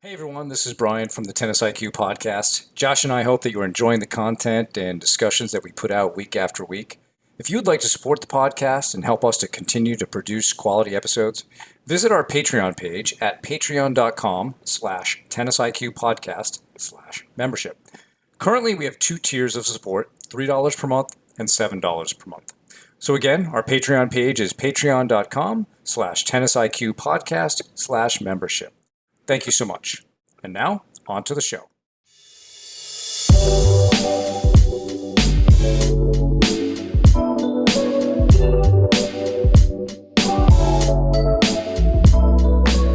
Hey everyone, this is Brian from the Tennis IQ podcast. Josh and I hope that you're enjoying the content and discussions that we put out week after week. If you would like to support the podcast and help us to continue to produce quality episodes, visit our Patreon page at patreon.com/tennisiqpodcast/membership. Currently, we have two tiers of support, $3 per month and $7 per month. So again, our Patreon page is patreon.com/tennisiqpodcast/membership. Thank you so much. And now, on to the show.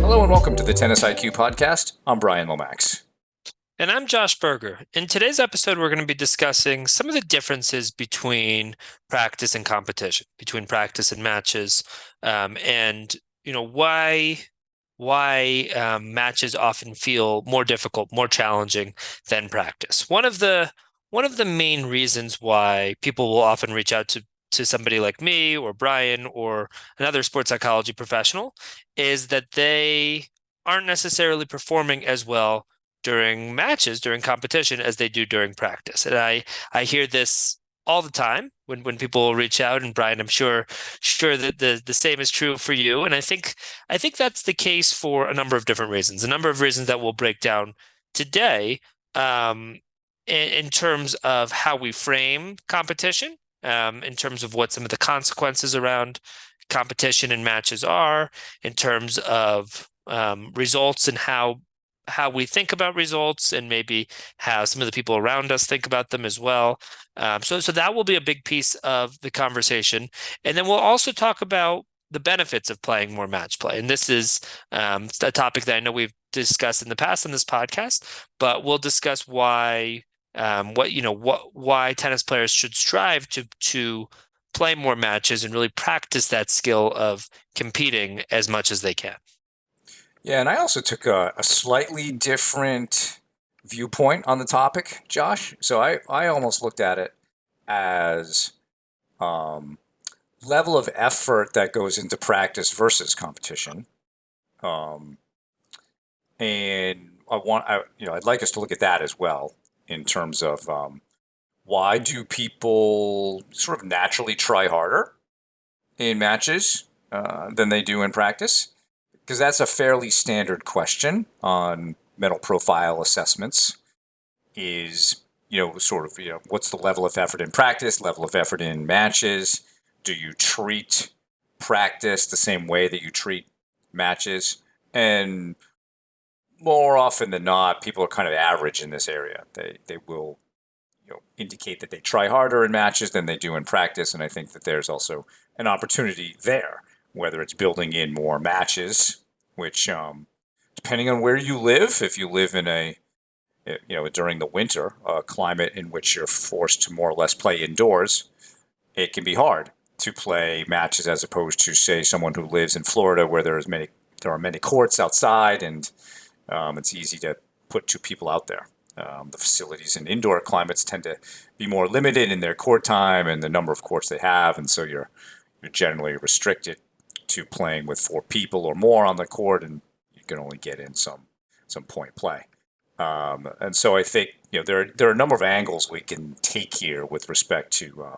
Hello and welcome to the Tennis IQ podcast. I'm Brian Lomax. And I'm Josh Berger. In today's episode, we're going to be discussing some of the differences between practice and competition, between practice and matches, and why matches often feel more difficult, more challenging than practice. One of the main reasons why people will often reach out to somebody like me or Brian or another sports psychology professional is that they aren't necessarily performing as well during matches, during competition, as they do during practice. And I hear this all the time when people reach out, and Brian, I'm sure that the same is true for you. And I think that's the case for a number of different reasons, a number of reasons that we'll break down today, in terms of how we frame competition, in terms of what some of the consequences around competition and matches are, in terms of results and how we think about results, and maybe how some of the people around us think about them as well. So that will be a big piece of the conversation. And then we'll also talk about the benefits of playing more match play. And this is a topic that I know we've discussed in the past on this podcast, but we'll discuss why why tennis players should strive to play more matches and really practice that skill of competing as much as they can. Yeah, and I also took a slightly different viewpoint on the topic, Josh. So I almost looked at it as level of effort that goes into practice versus competition. And I'd like us to look at that as well in terms of why do people sort of naturally try harder in matches than they do in practice? Because that's a fairly standard question on mental profile assessments is, what's the level of effort in practice, level of effort in matches? Do you treat practice the same way that you treat matches? And more often than not, people are kind of average in this area. They will indicate that they try harder in matches than they do in practice. And I think that there's also an opportunity there, whether it's building in more matches, which, depending on where you live, if you live in during the winter, a climate in which you're forced to more or less play indoors, it can be hard to play matches as opposed to, say, someone who lives in Florida where there are many courts outside, and it's easy to put two people out there. The facilities in indoor climates tend to be more limited in their court time and the number of courts they have, and so you're generally restricted to playing with four people or more on the court, and you can only get in some point play. And so I think there are a number of angles we can take here with respect to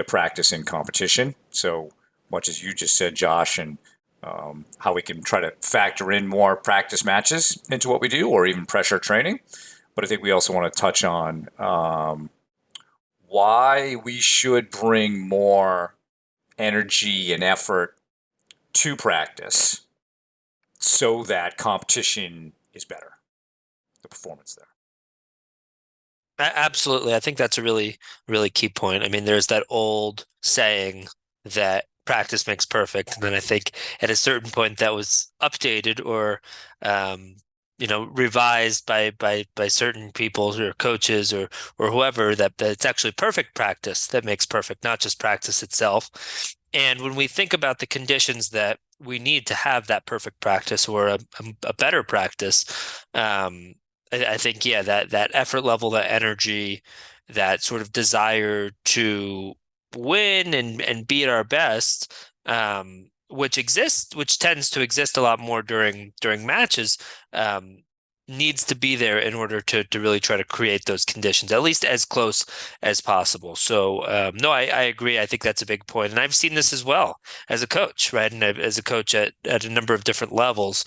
practice and competition. So much as you just said, Josh, and how we can try to factor in more practice matches into what we do, or even pressure training. But I think we also want to touch on why we should bring more energy and effort to practice so that competition is better, the performance there. Absolutely. I think that's a really, really key point. I mean, there's that old saying that practice makes perfect. And then I think at a certain point that was updated or, revised by certain people or coaches or whoever, that it's actually perfect practice that makes perfect, not just practice itself. And when we think about the conditions that we need to have that perfect practice or a better practice, I think, yeah, that effort level, that energy, that sort of desire to win and be at our best, which tends to exist a lot more during matches, needs to be there in order to really try to create those conditions, at least as close as possible. So no, I agree. I think that's a big point, and I've seen this as well as a coach, right? And as a coach at a number of different levels,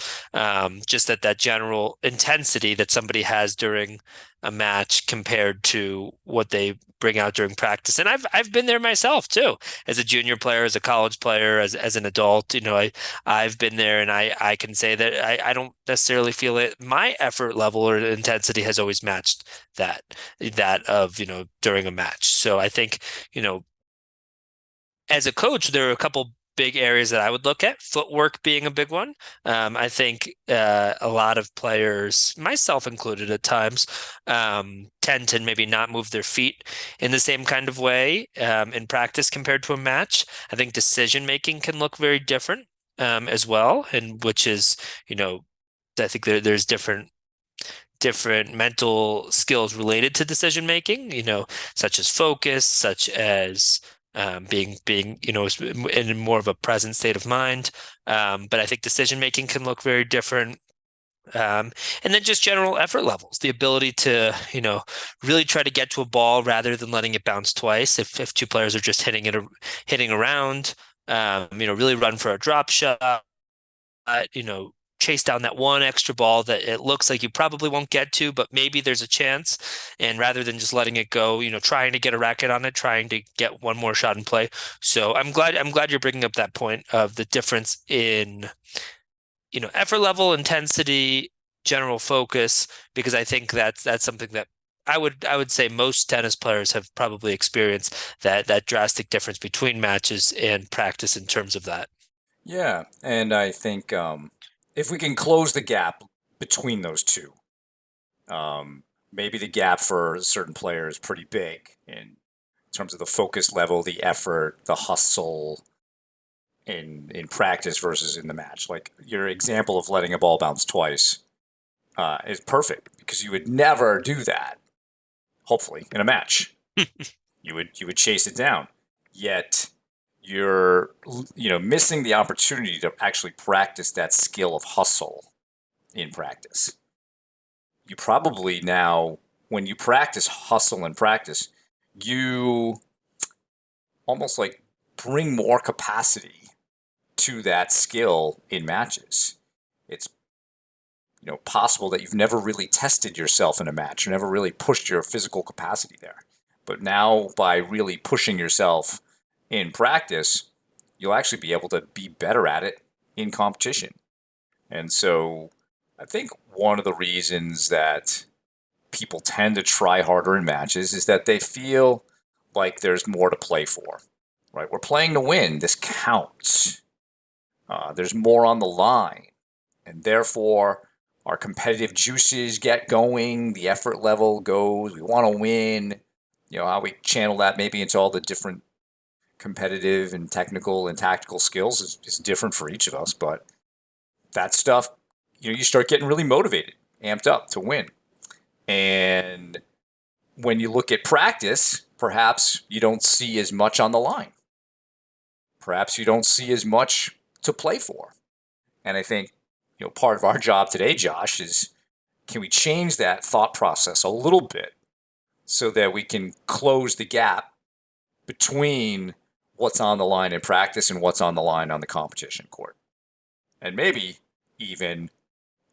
just that general intensity that somebody has during a match compared to what they bring out during practice. And I've been there myself too, as a junior player, as a college player, as an adult. I've been there, and I can say that I don't necessarily feel it. My effort level or intensity has always matched that that of during a match. So I think you know as a coach, there are a couple big areas that I would look at, footwork being a big one. I think a lot of players, myself included at times, tend to maybe not move their feet in the same kind of way in practice compared to a match. I think decision making can look very different as well, and which is, you know, I think there's different mental skills related to decision making, such as focus, such as being in more of a present state of mind. But I think decision making can look very different. And then just general effort levels, the ability to, really try to get to a ball rather than letting it bounce twice. If two players are just hitting around, really run for a drop shot, chase down that one extra ball that it looks like you probably won't get to, but maybe there's a chance. And rather than just letting it go, trying to get a racket on it, trying to get one more shot in play. So I'm glad you're bringing up that point of the difference in, effort level, intensity, general focus, because I think that's something that I would say most tennis players have probably experienced that drastic difference between matches and practice in terms of that. Yeah, and I think if we can close the gap between those two, maybe the gap for certain players is pretty big in terms of the focus level, the effort, the hustle in practice versus in the match. Like your example of letting a ball bounce twice is perfect because you would never do that. Hopefully, in a match, you would chase it down. Yet you're missing the opportunity to actually practice that skill of hustle in practice. You probably now, when you practice hustle in practice, you almost like bring more capacity to that skill in matches. It's possible that you've never really tested yourself in a match, you never really pushed your physical capacity there. But now by really pushing yourself in practice, you'll actually be able to be better at it in competition. And so I think one of the reasons that people tend to try harder in matches is that they feel like there's more to play for, right? We're playing to win. This counts. There's more on the line. And therefore, our competitive juices get going. The effort level goes. We want to win. How we channel that maybe into all the different competitive and technical and tactical skills is different for each of us. But that stuff, you start getting really motivated, amped up to win. And when you look at practice, perhaps you don't see as much on the line. Perhaps you don't see as much to play for. And I think, part of our job today, Josh, is can we change that thought process a little bit so that we can close the gap between what's on the line in practice and what's on the line on the competition court? And maybe even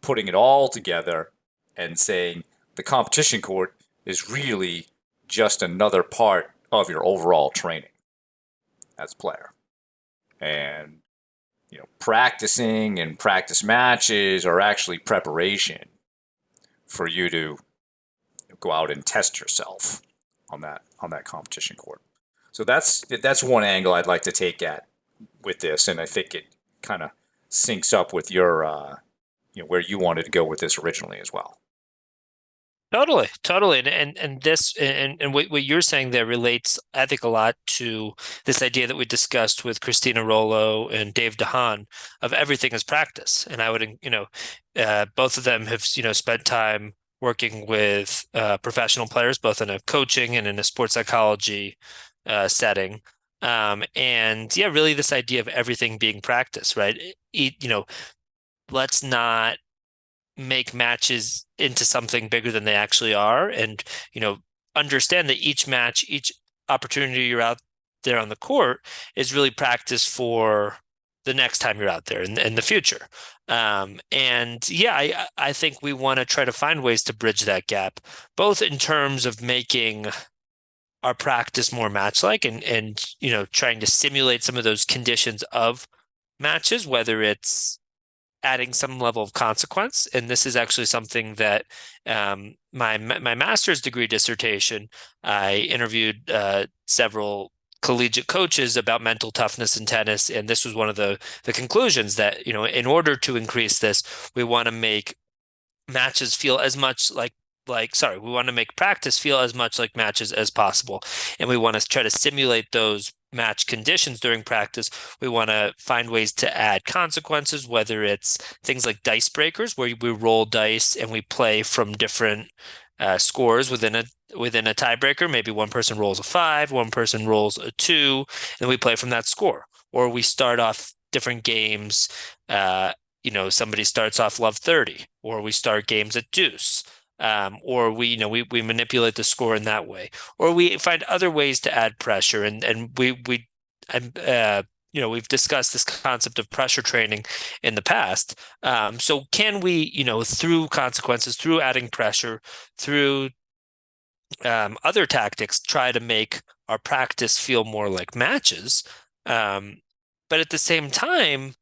putting it all together and saying the competition court is really just another part of your overall training as a player. And practicing and practice matches are actually preparation for you to go out and test yourself on that competition court. So that's one angle I'd like to take at with this, and I think it kind of syncs up with your where you wanted to go with this originally as well. Totally. And this and what you're saying there relates, I think, a lot to this idea that we discussed with Christina Rollo and Dave DeHaan of everything is practice. And I would, both of them have, spent time working with professional players, both in a coaching and in a sports psychology setting. And yeah, really this idea of everything being practice, right? Let's not make matches into something bigger than they actually are, and you know understand that each match, each opportunity you're out there on the court is really practice for the next time you're out there in the future. And yeah, I think we want to try to find ways to bridge that gap, both in terms of making our practice more match-like and trying to simulate some of those conditions of matches, whether it's adding some level of consequence. And this is actually something that my master's degree dissertation, I interviewed several collegiate coaches about mental toughness in tennis, and this was one of the conclusions that in order to increase this, we want to make matches feel as much we want to make practice feel as much like matches as possible. And we want to try to simulate those match conditions during practice. We want to find ways to add consequences, whether it's things like dice breakers, where we roll dice and we play from different scores within a tiebreaker. Maybe one person rolls a 5, one person rolls a 2, and we play from that score. Or we start off different games. Somebody starts off love 30, or we start games at deuce. Or we manipulate the score in that way, or we find other ways to add pressure, and we've discussed this concept of pressure training in the past. So can we, through consequences, through adding pressure, through other tactics, try to make our practice feel more like matches? But at the same time,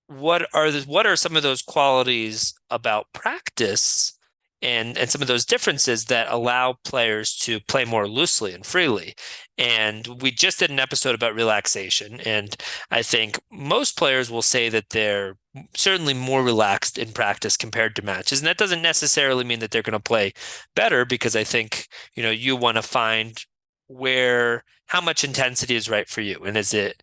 what are some of those qualities about practice and some of those differences that allow players to play more loosely and freely? And we just did an episode about relaxation, and I think most players will say that they're certainly more relaxed in practice compared to matches. And that doesn't necessarily mean that they're going to play better, because I think, you want to find where how much intensity is right for you. And is it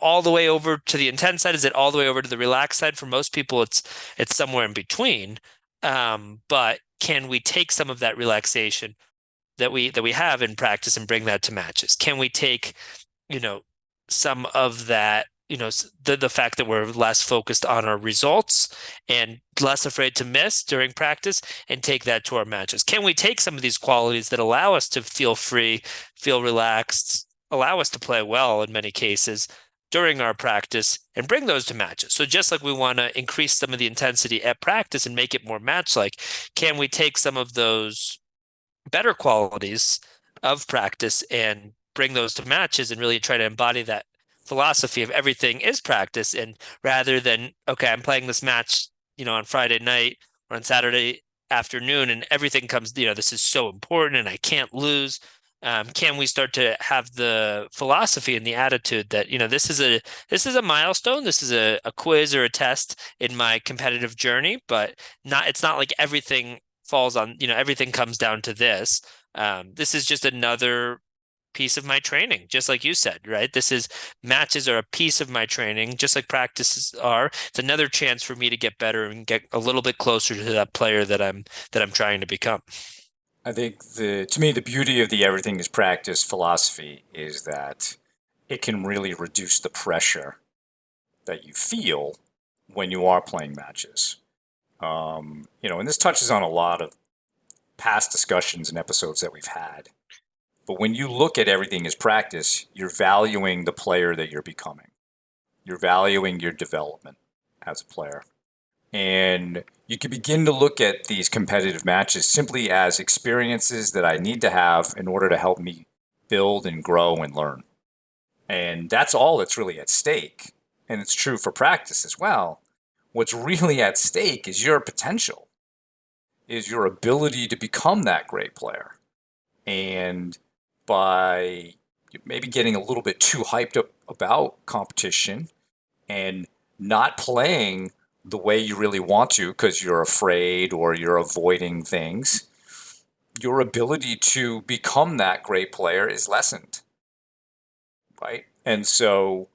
all the way over to the intense side? Is it all the way over to the relaxed side? For most people, it's somewhere in between. But can we take some of that relaxation that we have in practice and bring that to matches? Can we take, you know, some of that, the fact that we're less focused on our results and less afraid to miss during practice, and take that to our matches? Can we take some of these qualities that allow us to feel free, feel relaxed, allow us to play well in many cases during our practice, and bring those to matches? So just like we want to increase some of the intensity at practice and make it more match-like, can we take some of those better qualities of practice and bring those to matches and really try to embody that philosophy of everything is practice? And rather than, okay, I'm playing this match, on Friday night or on Saturday afternoon, and everything comes, this is so important and I can't lose. Can we start to have the philosophy and the attitude that, this is a milestone, this is a quiz or a test in my competitive journey, but it's not like everything falls on, everything comes down to this. This is just another piece of my training, just like you said, right? Matches are a piece of my training, just like practices are. It's another chance for me to get better and get a little bit closer to that player that I'm trying to become. I think to me, the beauty of the everything is practice philosophy is that it can really reduce the pressure that you feel when you are playing matches. And this touches on a lot of past discussions and episodes that we've had. But when you look at everything as practice, you're valuing the player that you're becoming. You're valuing your development as a player. And you can begin to look at these competitive matches simply as experiences that I need to have in order to help me build and grow and learn. And that's all that's really at stake. And it's true for practice as well. What's really at stake is your potential, is your ability to become that great player. And by maybe getting a little bit too hyped up about competition and not playing the way you really want to because you're afraid or you're avoiding things, your ability to become that great player is lessened, right? And so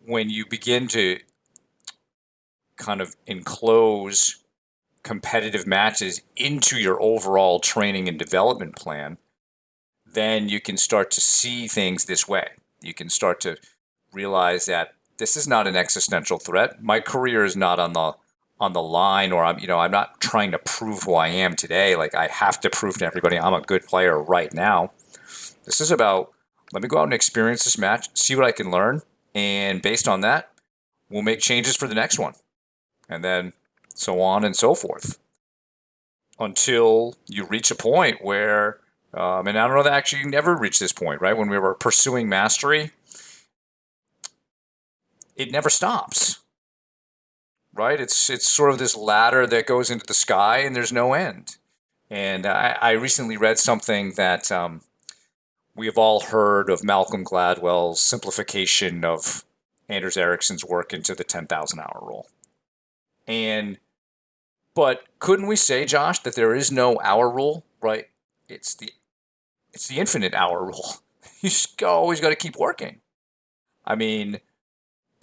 when you begin to kind of enclose competitive matches into your overall training and development plan, then you can start to see things this way. You can start to realize that this is not an existential threat. My career is not on the line, or I'm not trying to prove who I am today. Like I have to prove to everybody I'm a good player right now. This is about, let me go out and experience this match, see what I can learn, and based on that, we'll make changes for the next one, and then so on and so forth until you reach a point where, and I don't know that actually you never reach this point, right? When we were pursuing mastery, it never stops, right? It's sort of this ladder that goes into the sky, and there's no end. And I recently read something that we have all heard of Malcolm Gladwell's simplification of Anders Ericsson's work into the 10,000 hour rule. And but couldn't we say, Josh, that there is no hour rule, right? It's the it's the infinite hour rule. You just always got to keep working. I mean,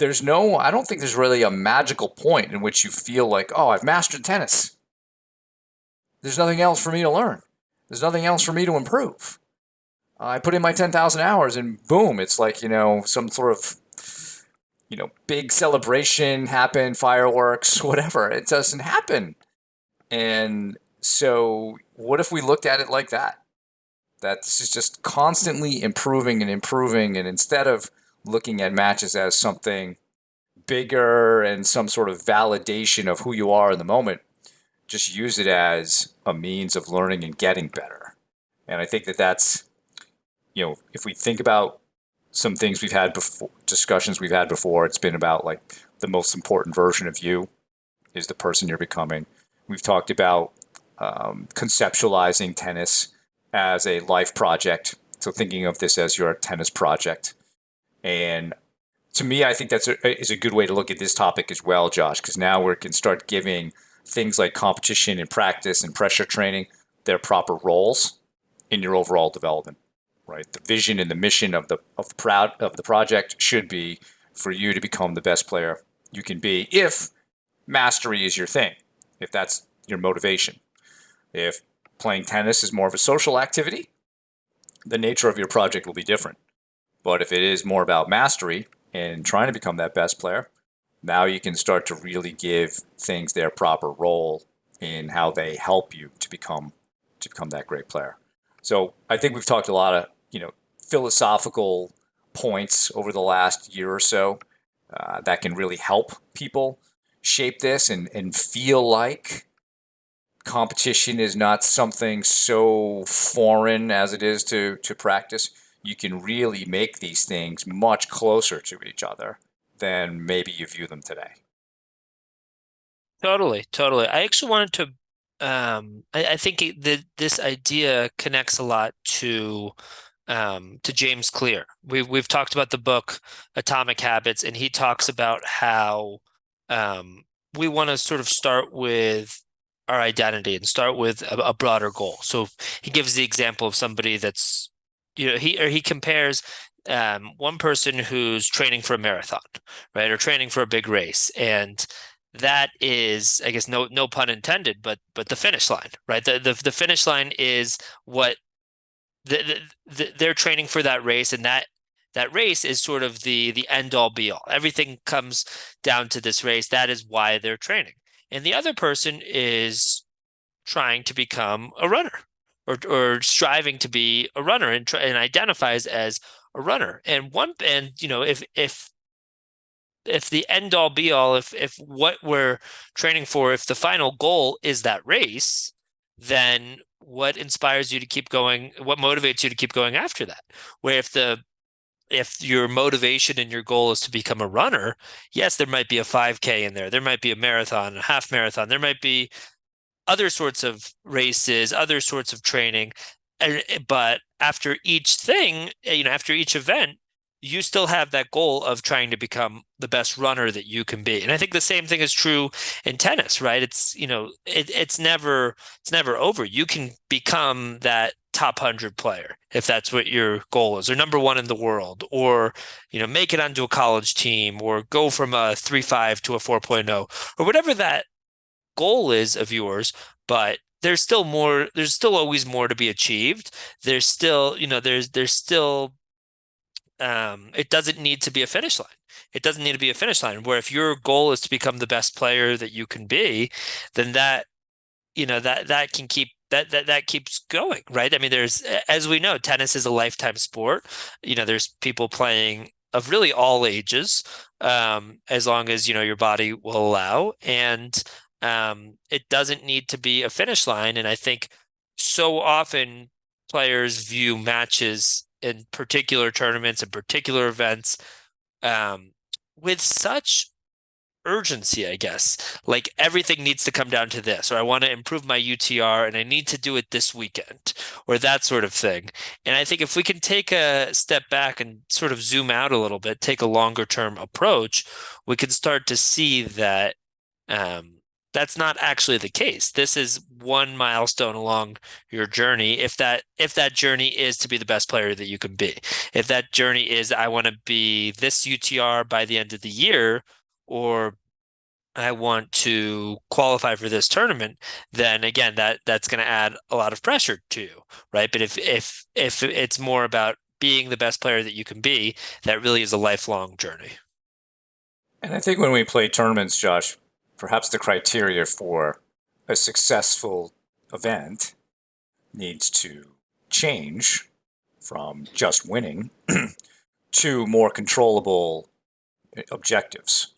I don't think there's really a magical point in which you feel like, oh, I've mastered tennis. There's nothing else for me to learn. There's nothing else for me to improve. I put in my 10,000 hours and boom, it's like, some sort of, big celebration happened, fireworks, whatever. It doesn't happen. And so, what if we looked at it like that? That this is just constantly improving and improving. And instead of looking at matches as something bigger and some sort of validation of who you are in the moment, just use it as a means of learning and getting better. And I think that that's, if we think about some things we've had before, discussions we've had before, it's been about like the most important version of you is the person you're becoming. We've talked about conceptualizing tennis as a life project. So thinking of this as your tennis project. And to me, I think is a good way to look at this topic as well, Josh, because now we can start giving things like competition and practice and pressure training their proper roles in your overall development. Right, the vision and the mission of the project should be for you to become the best player you can be. If mastery is your thing, if that's your motivation, if playing tennis is more of a social activity, the nature of your project will be different. But if it is more about mastery and trying to become that best player, now you can start to really give things their proper role in how they help you to become that great player. So I think we've talked a lot of philosophical points over the last year or so that can really help people shape this and feel like competition is not something so foreign as it is to practice. You can really make these things much closer to each other than maybe you view them today. Totally, totally. I actually wanted to I think this idea connects a lot to James Clear. We've talked about the book Atomic Habits, and he talks about how we want to sort of start with our identity and start with a broader goal. So he gives the example of somebody that's, he compares one person who's training for a marathon, right, or training for a big race, and that is, I guess, no pun intended, but the finish line, right? The finish line is what they're training for, that race, and that race is sort of the end all be all. Everything comes down to this race. That is why they're training. And the other person is trying to become a runner, or striving to be a runner, and identifies as a runner. And if the end all be all, if what we're training for, if the final goal is that race, then what inspires you to keep going? What motivates you to keep going after that? Where if your motivation and your goal is to become a runner, yes, there might be a 5K in there. There might be a marathon, a half marathon. There might be other sorts of races, other sorts of training. But after each thing, after each event, you still have that goal of trying to become the best runner that you can be. And I think the same thing is true in tennis, right? It's never over. You can become that top 100 player if that's what your goal is, or number one in the world, or make it onto a college team, or go from a 3.5 to a 4.0, or whatever that goal is of yours. But there's still always more to be achieved. There's still it doesn't need to be a finish line. It doesn't need to be a finish line where if your goal is to become the best player that you can be, then that can keep that keeps going, right? I mean, there's, as we know, tennis is a lifetime sport. There's people playing of really all ages, as long as your body will allow, and it doesn't need to be a finish line. And I think so often players view matches in particular tournaments and particular events um, with such urgency, I guess. Like everything needs to come down to this, or I want to improve my UTR and I need to do it this weekend, or that sort of thing. And I think if we can take a step back and sort of zoom out a little bit, take a longer term approach, we can start to see that um, that's not actually the case. This is one milestone along your journey. If that journey is to be the best player that you can be, if that journey is I want to be this UTR by the end of the year, or I want to qualify for this tournament, then again, that's going to add a lot of pressure to you, right? But if it's more about being the best player that you can be, that really is a lifelong journey. And I think when we play tournaments, Josh, perhaps the criteria for a successful event needs to change from just winning to more controllable objectives.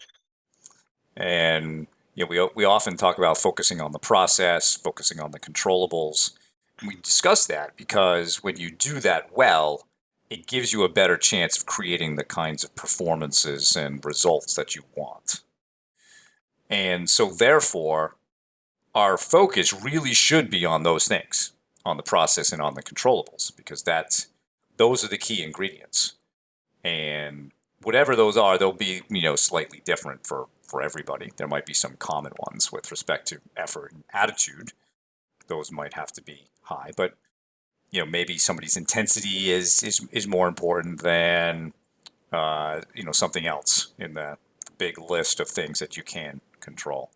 And we often talk about focusing on the process, focusing on the controllables. And we discuss that because when you do that well, it gives you a better chance of creating the kinds of performances and results that you want. And so, therefore, our focus really should be on those things, on the process and on the controllables, because those are the key ingredients. And whatever those are, they'll be slightly different for everybody. There might be some common ones with respect to effort and attitude. Those might have to be high, but maybe somebody's intensity is more important than something else in the big list of things that you can control.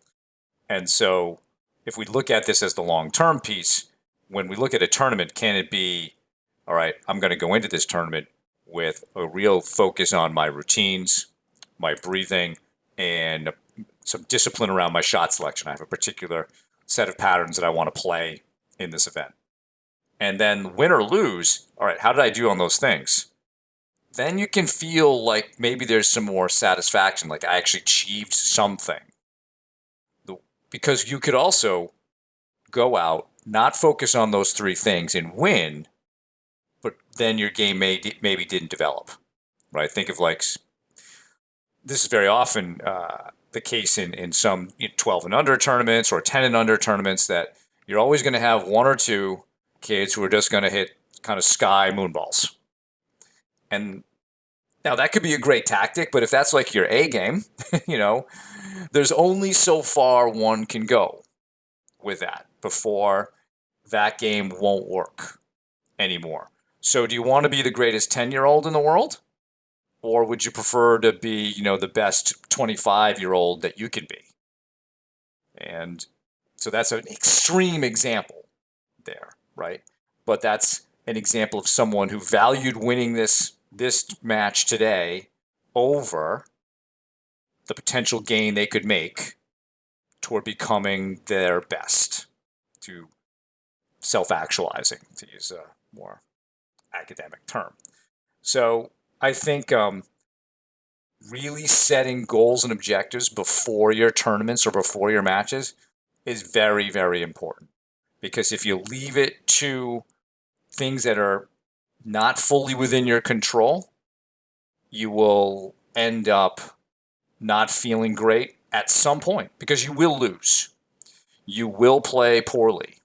And so, if we look at this as the long-term piece, when we look at a tournament, can it be, all right, I'm going to go into this tournament with a real focus on my routines, my breathing, and some discipline around my shot selection. I have a particular set of patterns that I want to play in this event. And then win or lose, all right, how did I do on those things? Then you can feel like maybe there's some more satisfaction, like I actually achieved something. Because you could also go out, not focus on those three things and win, but then your game maybe didn't develop, right? Think of like, this is very often the case in some 12 and under tournaments or 10 and under tournaments, that you're always going to have one or two kids who are just going to hit kind of sky moonballs. And now that could be a great tactic, but if that's like your A game, there's only so far one can go with that before that game won't work anymore. So do you want to be the greatest 10-year-old in the world? Or would you prefer to be, the best 25-year-old that you can be? And so that's an extreme example there, right? But that's an example of someone who valued winning this match today over the potential gain they could make toward becoming their best, to self-actualizing, to use a more academic term. So I think really setting goals and objectives before your tournaments or before your matches is very, very important. Because if you leave it to things that are not fully within your control, you will end up not feeling great at some point, because you will lose. You will play poorly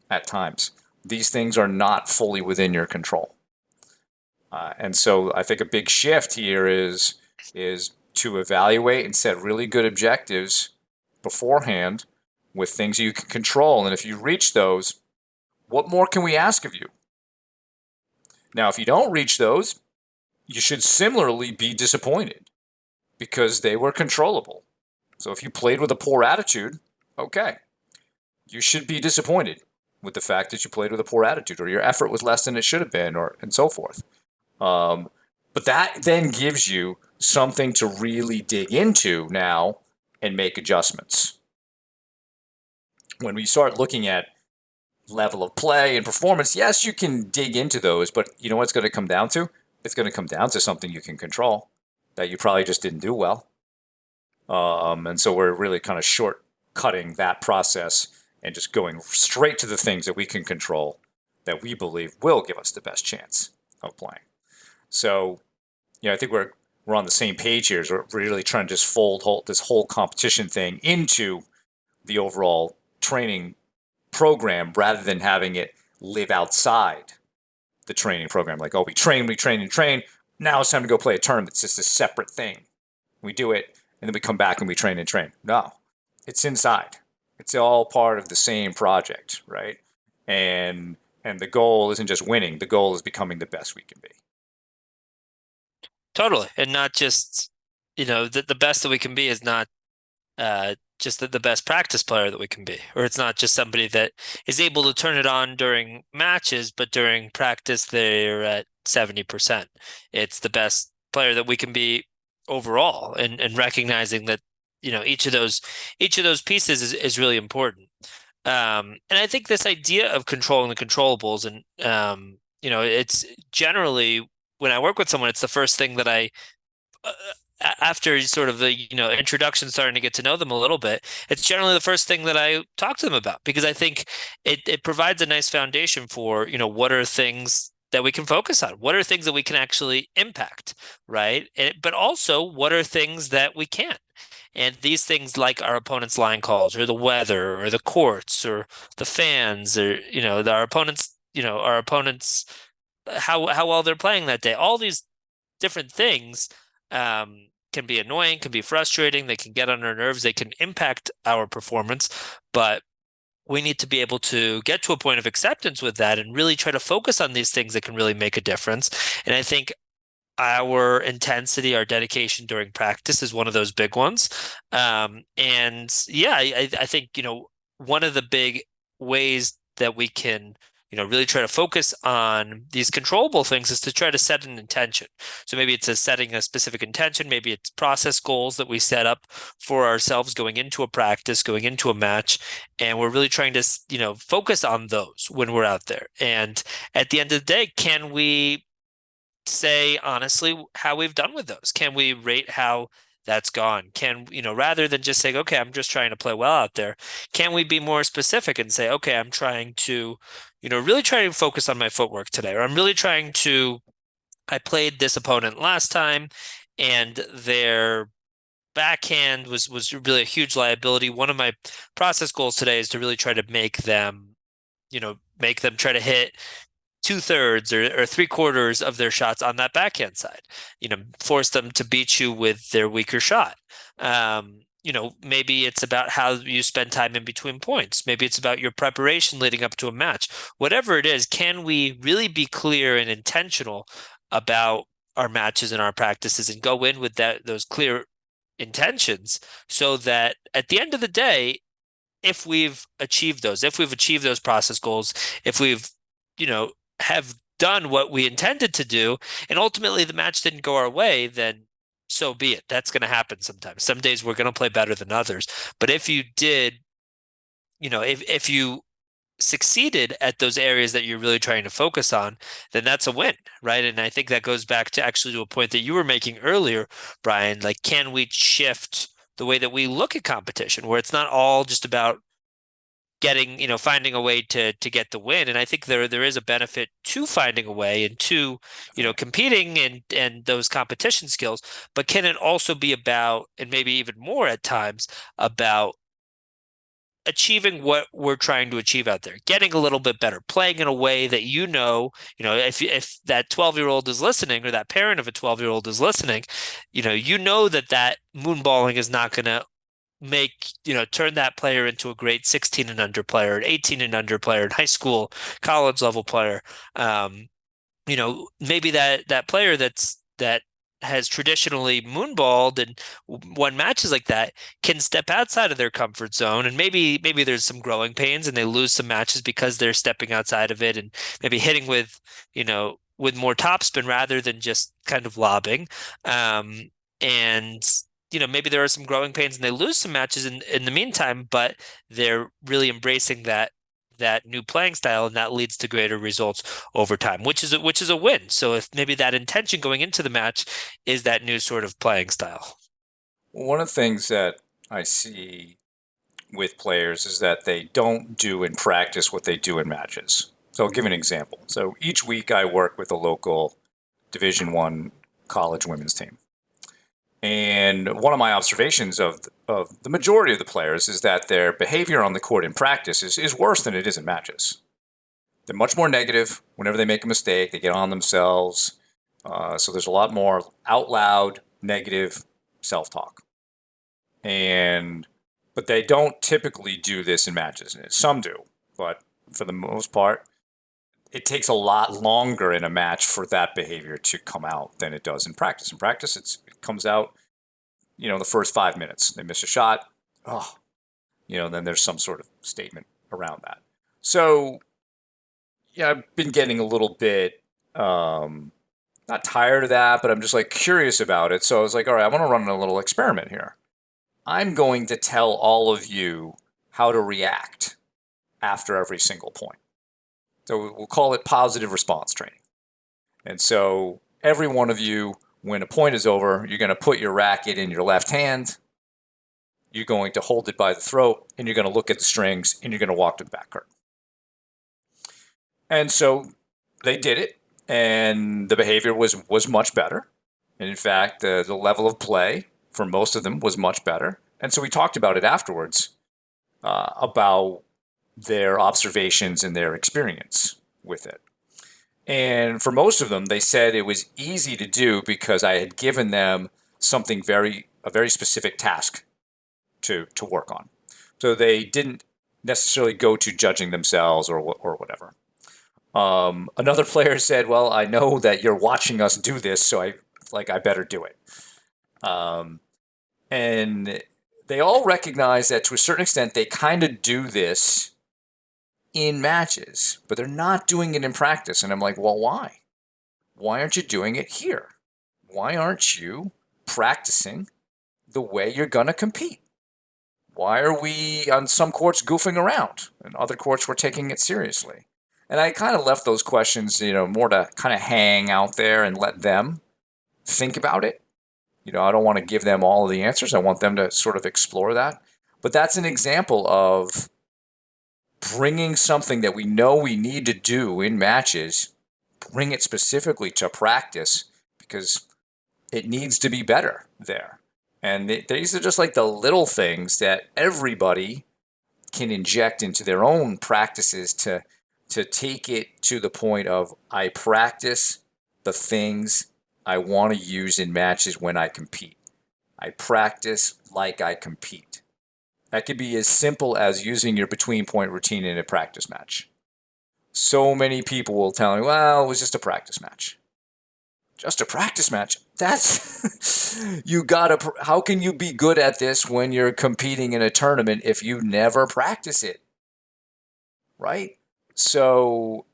at times. These things are not fully within your control. And so I think a big shift here is to evaluate and set really good objectives beforehand with things you can control. And if you reach those, what more can we ask of you? Now, if you don't reach those, you should similarly be disappointed because they were controllable. So if you played with a poor attitude, okay, you should be disappointed with the fact that you played with a poor attitude, or your effort was less than it should have been, or and so forth. But that then gives you something to really dig into now and make adjustments. When we start looking at level of play and performance, yes, you can dig into those, but you know what's going to come down to? It's going to come down to something you can control that you probably just didn't do well. And so we're really kind of shortcutting that process and just going straight to the things that we can control that we believe will give us the best chance of playing. So, I think we're on the same page here. So we're really trying to just fold this whole competition thing into the overall training program rather than having it live outside the training program. Like, oh, we train, and train. Now it's time to go play a tournament. It's just a separate thing. We do it, and then we come back and we train and train. No, it's inside. It's all part of the same project, right? And the goal isn't just winning. The goal is becoming the best we can be. Totally. And not just, the best that we can be is not just the best practice player that we can be, or it's not just somebody that is able to turn it on during matches, but during practice they're at 70%. It's the best player that we can be overall, and recognizing that, each of those pieces is really important. And I think this idea of controlling the controllables, and it's generally, when I work with someone, it's the first thing that I after sort of the introduction, starting to get to know them a little bit, it's generally the first thing that I talk to them about, because I think it provides a nice foundation for what are things that we can focus on, what are things that we can actually impact, right? But also, what are things that we can't. And these things, like our opponent's line calls, or the weather, or the courts, or the fans, or our opponents, how well they're playing that day, all these different things can be annoying, can be frustrating, they can get on our nerves, they can impact our performance, but we need to be able to get to a point of acceptance with that and really try to focus on these things that can really make a difference. And I think our intensity, our dedication during practice is one of those big ones. And yeah, I think, one of the big ways that we can, really try to focus on these controllable things is to try to set an intention. So maybe it's setting a specific intention, maybe it's process goals that we set up for ourselves going into a practice, going into a match, and we're really trying to, focus on those when we're out there. And at the end of the day, can we say honestly how we've done with those? Can we rate how that's gone? Can, rather than just saying, okay, I'm just trying to play well out there, can we be more specific and say, okay, I'm trying to, really try to focus on my footwork today, or I'm really trying to, I played this opponent last time and their backhand was really a huge liability. One of my process goals today is to really try to make them try to hit 2/3 or 3/4 of their shots on that backhand side, force them to beat you with their weaker shot. Maybe it's about how you spend time in between points. Maybe it's about your preparation leading up to a match. Whatever it is, can we really be clear and intentional about our matches and our practices, and go in with those clear intentions, so that at the end of the day, if we've achieved those process goals, if we've, have done what we intended to do, and ultimately the match didn't go our way, then so be it. That's going to happen sometimes. Some days we're going to play better than others. But if you did, if you succeeded at those areas that you're really trying to focus on, then that's a win, right? And I think that goes back to actually to a point that you were making earlier, Brian. Like, can we shift the way that we look at competition, where it's not all just about getting, finding a way to get the win? And I think there is a benefit to finding a way, and to, competing and those competition skills. But can it also be about, and maybe even more at times, about achieving what we're trying to achieve out there, getting a little bit better, playing in a way that, if that 12-year-old is listening, or that parent of a 12-year-old is listening, that moonballing is not going to turn that player into a great 16 and under player, an 18 and under player, in high school, college level player. Maybe that player that has traditionally moonballed and won matches like that can step outside of their comfort zone, and maybe there's some growing pains and they lose some matches because they're stepping outside of it, and maybe hitting with with more topspin rather than just kind of lobbing. Um, and maybe there are some growing pains and they lose some matches in the meantime, but they're really embracing that new playing style, and that leads to greater results over time, which is a win. So if maybe that intention going into the match is that new sort of playing style. One of the things that I see with players is that they don't do in practice what they do in matches. So I'll give an example. So each week I work with a local Division 1 college women's team. And one of my observations of the majority of the players is that their behavior on the court in practice is worse than it is in matches. They're much more negative. Whenever they make a mistake, they get on themselves. So there's a lot more out loud negative self talk. And but they don't typically do this in matches. Some do, but for the most part, it takes a lot longer in a match for that behavior to come out than it does in practice. In practice, it comes out, the first 5 minutes. They miss a shot, oh, then there's some sort of statement around that. So, yeah, I've been getting a little bit not tired of that, but I'm just like curious about it. So I was like, all right, I want to run a little experiment here. I'm going to tell all of you how to react after every single point. So we'll call it positive response training. And so every one of you, when a point is over, you're going to put your racket in your left hand. You're going to hold it by the throat, and you're going to look at the strings, and you're going to walk to the back curtain. And so they did it, and the behavior was much better. And in fact, the level of play for most of them was much better. And so we talked about it afterwards, about their observations and their experience with it. And for most of them, they said it was easy to do because I had given them a very specific task to work on. So they didn't necessarily go to judging themselves or whatever. Another player said, "Well, I know that you're watching us do this, so I better do it." And they all recognize that to a certain extent they kind of do this in matches, but they're not doing it in practice. And I'm like, well, why? Why aren't you doing it here? Why aren't you practicing the way you're going to compete? Why are we on some courts goofing around and other courts we're taking it seriously? And I kind of left those questions, more to kind of hang out there and let them think about it. I don't want to give them all of the answers. I want them to sort of explore that. But that's an example of bringing something that we know we need to do in matches, bring it specifically to practice because it needs to be better there. And these are just like the little things that everybody can inject into their own practices to take it to the point of I practice the things I want to use in matches when I compete. I practice like I compete. That could be as simple as using your between point routine in a practice match. So many people will tell me, well, it was just a practice match. Just a practice match? That's, how can you be good at this when you're competing in a tournament if you never practice it? Right? So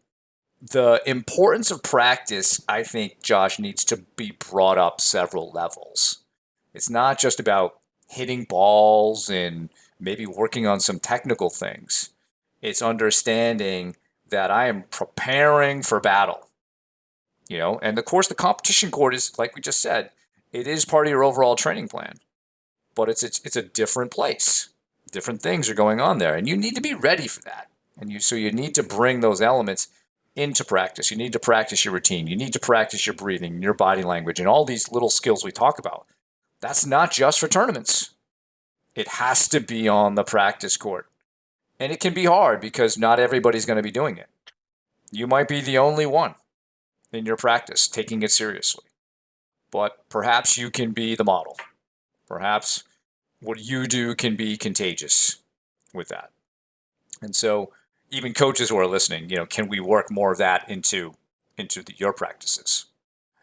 the importance of practice, I think, Josh, needs to be brought up several levels. It's not just about hitting balls and maybe working on some technical things. It's understanding that I am preparing for battle. And of course, the competition court is, like we just said, it is part of your overall training plan, but it's a different place. Different things are going on there, and you need to be ready for that. So you need to bring those elements into practice. You need to practice your routine. You need to practice your breathing, your body language, and all these little skills we talk about. That's not just for tournaments. It has to be on the practice court. And it can be hard because not everybody's going to be doing it. You might be the only one in your practice taking it seriously. But perhaps you can be the model. Perhaps what you do can be contagious with that. And so even coaches who are listening, can we work more of that into your practices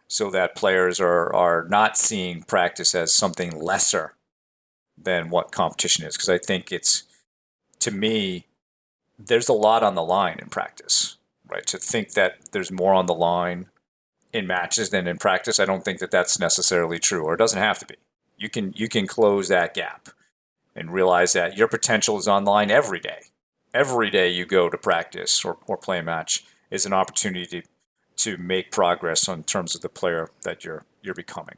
so that players are not seeing practice as something lesser than what competition is? Because I think to me, there's a lot on the line in practice, right? To think that there's more on the line in matches than in practice. I don't think that that's necessarily true, or it doesn't have to be. You can close that gap and realize that your potential is online every day. Every day you go to practice or play a match is an opportunity to make progress on terms of the player that you're becoming.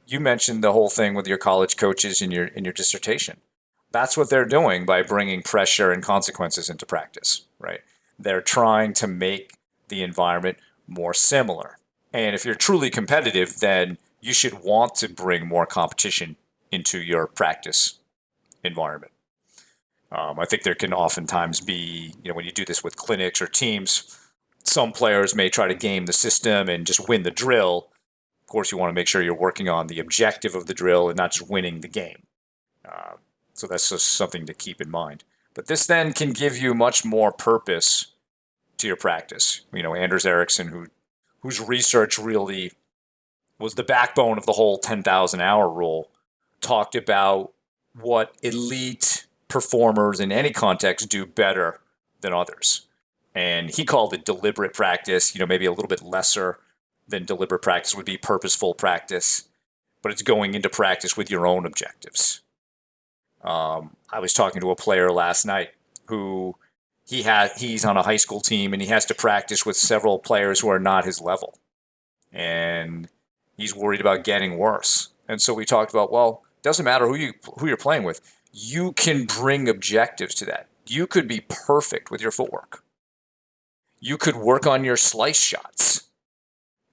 You mentioned the whole thing with your college coaches in your dissertation. That's what they're doing by bringing pressure and consequences into practice, right? They're trying to make the environment more similar. And if you're truly competitive, then you should want to bring more competition into your practice environment. I think there can oftentimes be, when you do this with clinics or teams, some players may try to game the system and just win the drill. Of course, you want to make sure you're working on the objective of the drill and not just winning the game. Uh, so that's just something to keep in mind. But this then can give you much more purpose to your practice. Anders Ericsson, whose research really was the backbone of the whole 10,000 hour rule, talked about what elite performers in any context do better than others. And he called it deliberate practice, maybe a little bit lesser than deliberate practice would be purposeful practice, but it's going into practice with your own objectives. I was talking to a player last night who he's on a high school team and he has to practice with several players who are not his level. And he's worried about getting worse. And so we talked about, well, it doesn't matter who you're playing with. You can bring objectives to that. You could be perfect with your footwork. You could work on your slice shots.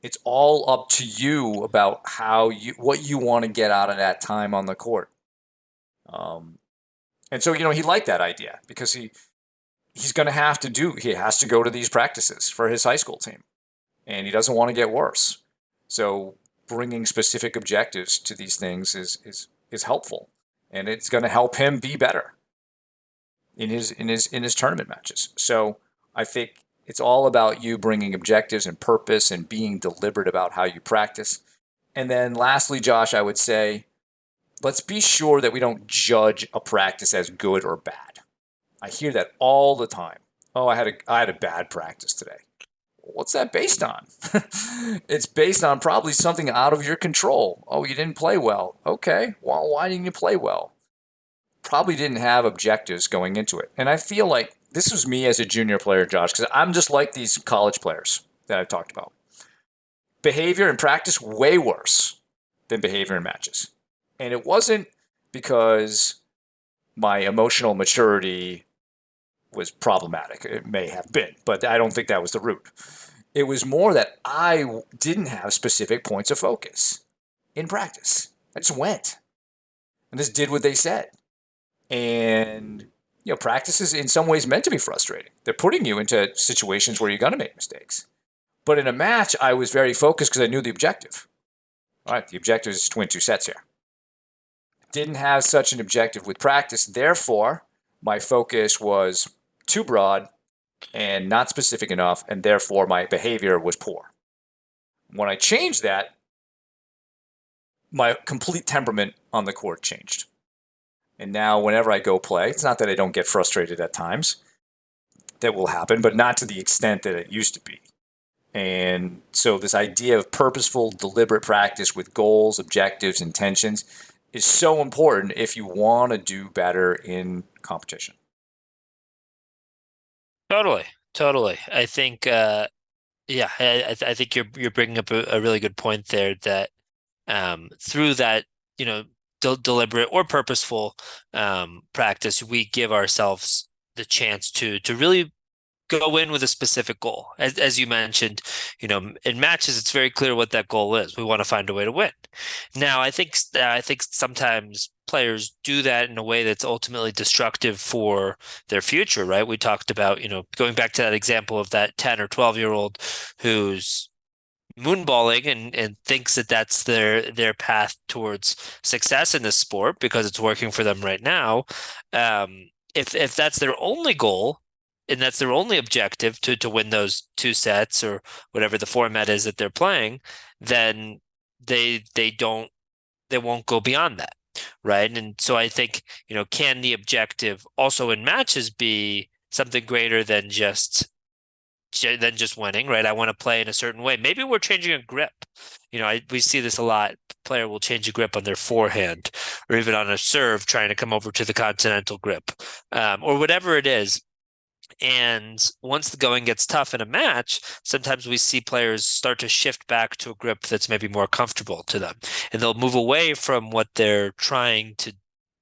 It's all up to you about what you want to get out of that time on the court. And so, he liked that idea because he has to go to these practices for his high school team, and he doesn't want to get worse. So bringing specific objectives to these things is helpful, and it's going to help him be better in his tournament matches. So I think it's all about you bringing objectives and purpose and being deliberate about how you practice. And then lastly, Josh, I would say, let's be sure that we don't judge a practice as good or bad. I hear that all the time. Oh, I had a bad practice today. What's that based on? It's based on probably something out of your control. Oh, you didn't play well. Okay, well, why didn't you play well? Probably didn't have objectives going into it. And I feel like this was me as a junior player, Josh, because I'm just like these college players that I've talked about. Behavior in practice, way worse than behavior in matches. And it wasn't because my emotional maturity was problematic. It may have been, but I don't think that was the root. It was more that I didn't have specific points of focus in practice. I just went and just did what they said. And, practice is in some ways meant to be frustrating. They're putting you into situations where you're going to make mistakes. But in a match, I was very focused because I knew the objective. All right, the objective is to win 2 sets here. Didn't have such an objective with practice. Therefore, my focus was too broad and not specific enough, and therefore my behavior was poor. When I changed that, my complete temperament on the court changed. And now whenever I go play, it's not that I don't get frustrated at times. That will happen, but not to the extent that it used to be. And so this idea of purposeful, deliberate practice with goals, objectives, intentions is so important if you want to do better in competition. Totally. I think, yeah, I think you're bringing up a really good point there that through that, deliberate or purposeful practice, we give ourselves the chance to really go in with a specific goal. As you mentioned, in matches, it's very clear what that goal is. We want to find a way to win. Now, I think sometimes players do that in a way that's ultimately destructive for their future, right? We talked about, going back to that example of that 10 or 12-year-old who's moonballing and thinks that that's their path towards success in this sport because it's working for them right now. If that's their only goal and that's their only objective to win those 2 sets or whatever the format is that they're playing, then they won't go beyond that, right? And so I think, can the objective also in matches be something greater than just than just winning, right? I want to play in a certain way. Maybe we're changing a grip. We see this a lot. Player will change a grip on their forehand or even on a serve, trying to come over to the continental grip, or whatever it is. And once the going gets tough in a match, sometimes we see players start to shift back to a grip that's maybe more comfortable to them. And they'll move away from what they're trying to,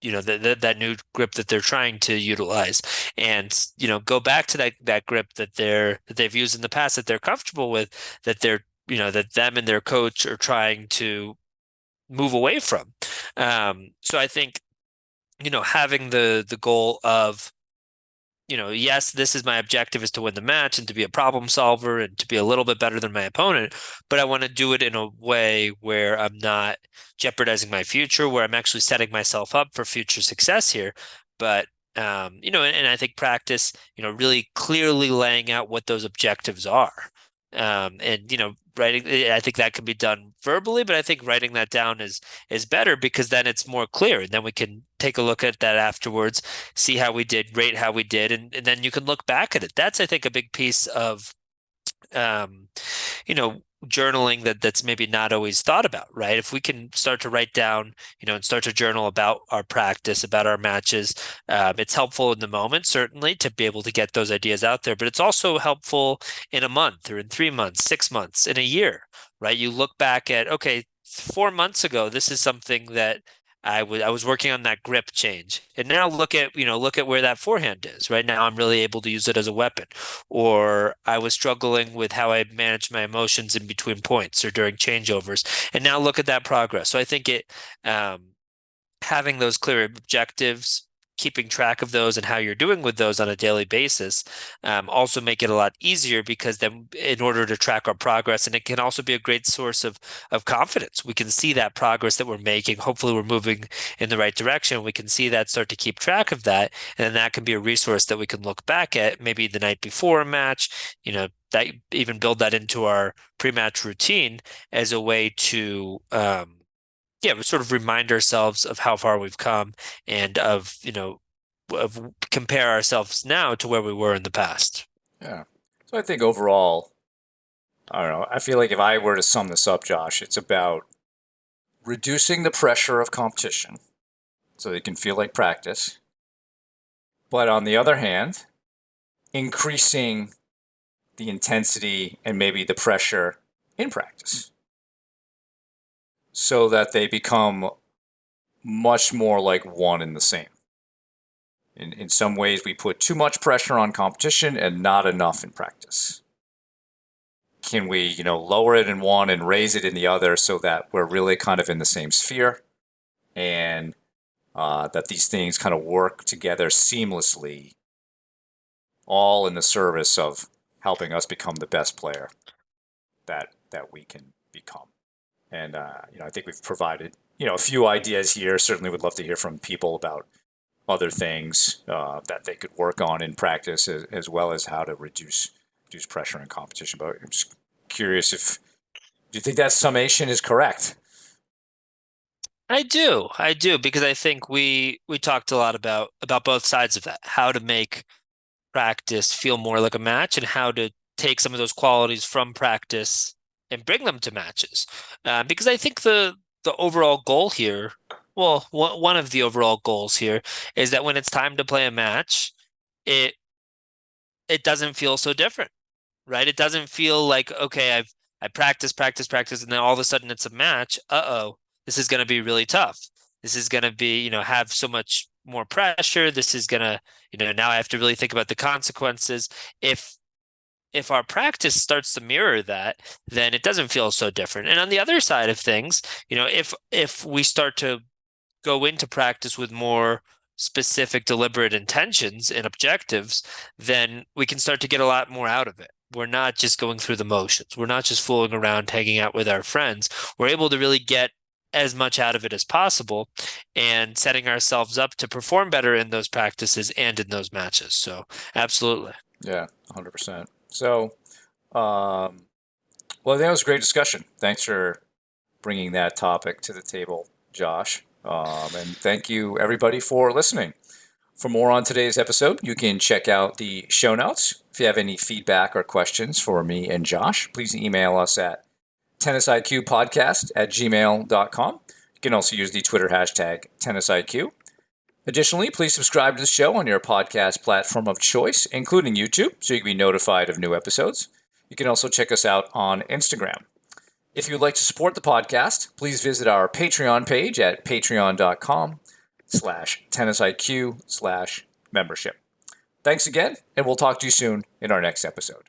that new grip that they're trying to utilize, and go back to that grip that they've used in the past, that they're comfortable with, that that them and their coach are trying to move away from. So I think, having the goal of, yes, this is my objective, is to win the match and to be a problem solver and to be a little bit better than my opponent. But I want to do it in a way where I'm not jeopardizing my future, where I'm actually setting myself up for future success here. But, and I think practice, really clearly laying out what those objectives are. And, writing, I think that can be done verbally, but I think writing that down is better, because then it's more clear. And then we can take a look at that afterwards, see how we did, rate how we did, and then you can look back at it. That's, I think, a big piece of um, journaling that's maybe not always thought about, right? If we can start to write down, and start to journal about our practice, about our matches, it's helpful in the moment, certainly, to be able to get those ideas out there, but it's also helpful in a month or in 3 months, 6 months, in a year, right? You look back at, okay, 4 months ago, this is something that I was working on that grip change. And now look at where that forehand is. Right now I'm really able to use it as a weapon. Or I was struggling with how I managed my emotions in between points or during changeovers. And now look at that progress. So I think um, having those clear objectives, keeping track of those and how you're doing with those on a daily basis, also make it a lot easier, because then, in order to track our progress, and it can also be a great source of confidence. We can see that progress that we're making. Hopefully we're moving in the right direction. We can see that, start to keep track of that. And then that can be a resource that we can look back at maybe the night before a match, that even build that into our pre-match routine as a way to yeah, we sort of remind ourselves of how far we've come, and of compare ourselves now to where we were in the past. Yeah. So I think overall, I don't know. I feel like if I were to sum this up, Josh, it's about reducing the pressure of competition so it can feel like practice. But on the other hand, increasing the intensity and maybe the pressure in practice so that they become much more like one and the same. In some ways, we put too much pressure on competition and not enough in practice. Can we, lower it in one and raise it in the other so that we're really kind of in the same sphere, and that these things kind of work together seamlessly, all in the service of helping us become the best player that we can become. And I think we've provided a few ideas here. Certainly, would love to hear from people about other things that they could work on in practice, as well as how to reduce pressure and competition. But I'm just curious, if do you think that summation is correct? I do, because I think we talked a lot about both sides of that, how to make practice feel more like a match, and how to take some of those qualities from practice and bring them to matches. Because I think the overall goal here, well, one of the overall goals here, is that when it's time to play a match, it it doesn't feel so different, right? It doesn't feel like, okay, I practice, practice, practice, and then all of a sudden it's a match. Uh-oh, this is going to be really tough. This is going to be, have so much more pressure. This is going to, now I have to really think about the consequences. If if our practice starts to mirror that, then it doesn't feel so different. And on the other side of things, if we start to go into practice with more specific, deliberate intentions and objectives, then we can start to get a lot more out of it. We're not just going through the motions. We're not just fooling around, hanging out with our friends. We're able to really get as much out of it as possible, and setting ourselves up to perform better in those practices and in those matches. So, absolutely. Yeah, 100%. So, well, that was a great discussion. Thanks for bringing that topic to the table, Josh. And thank you, everybody, for listening. For more on today's episode, you can check out the show notes. If you have any feedback or questions for me and Josh, please email us at tennisiqpodcast@gmail.com. You can also use the Twitter hashtag tennisiq. Additionally, please subscribe to the show on your podcast platform of choice, including YouTube, so you can be notified of new episodes. You can also check us out on Instagram. If you'd like to support the podcast, please visit our Patreon page at patreon.com/tennisiq/membership. Thanks again, and we'll talk to you soon in our next episode.